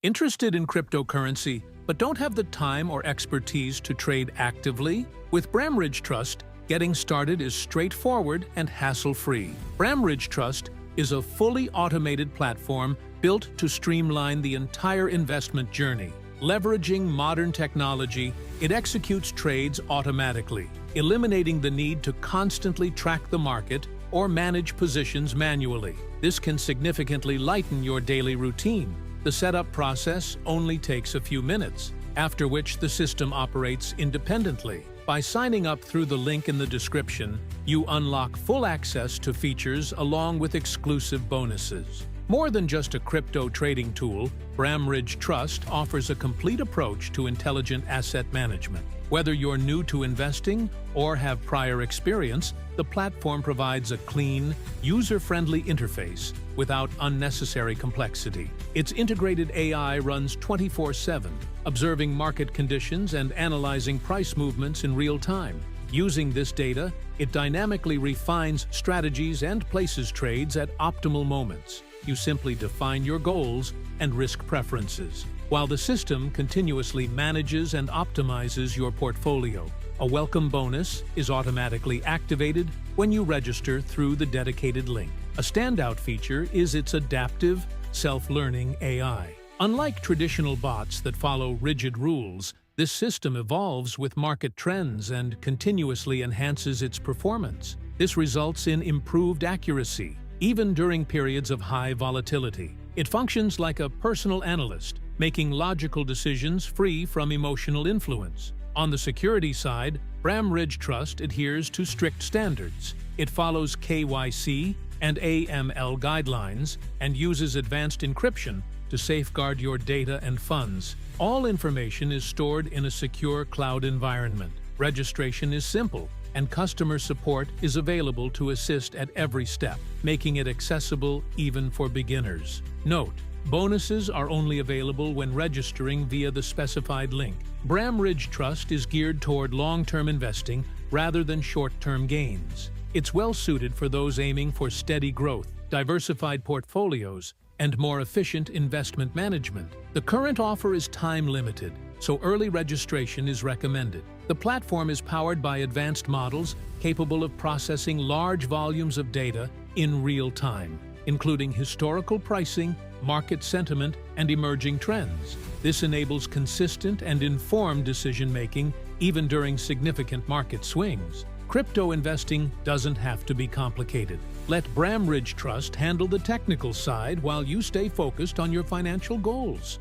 Interested in cryptocurrency, but don't have the time or expertise to trade actively? With Bramridge Trust, getting started is straightforward and hassle-free. Bramridge Trust is a fully automated platform built to streamline the entire investment journey. Leveraging modern technology, it executes trades automatically, eliminating the need to constantly track the market or manage positions manually. This can significantly lighten your daily routine. The setup process only takes a few minutes, after which the system operates independently. By signing up through the link in the description, you unlock full access to features along with exclusive bonuses. More than just a crypto trading tool, Bramridge Trust offers a complete approach to intelligent asset management. Whether you're new to investing or have prior experience, the platform provides a clean, user-friendly interface without unnecessary complexity. Its integrated AI runs 24/7, observing market conditions and analyzing price movements in real time. Using this data, it dynamically refines strategies and places trades at optimal moments. You simply define your goals and risk preferences, while the system continuously manages and optimizes your portfolio. A welcome bonus is automatically activated when you register through the dedicated link. A standout feature is its adaptive, self-learning AI. Unlike traditional bots that follow rigid rules, this system evolves with market trends and continuously enhances its performance. This results in improved accuracy, even during periods of high volatility. It functions like a personal analyst, making logical decisions free from emotional influence. On the security side, Bramridge Trust adheres to strict standards. It follows KYC and AML guidelines and uses advanced encryption to safeguard your data and funds. All information is stored in a secure cloud environment. Registration is simple, and customer support is available to assist at every step, making it accessible even for beginners. Note: bonuses are only available when registering via the specified link. Bramridge Trust is geared toward long-term investing rather than short-term gains. It's well-suited for those aiming for steady growth, diversified portfolios, and more efficient investment management. The current offer is time-limited, so early registration is recommended. The platform is powered by advanced models capable of processing large volumes of data in real time, including historical pricing, market sentiment, and emerging trends. This enables consistent and informed decision-making even during significant market swings. Crypto investing doesn't have to be complicated. Let Bramridge Trust handle the technical side while you stay focused on your financial goals.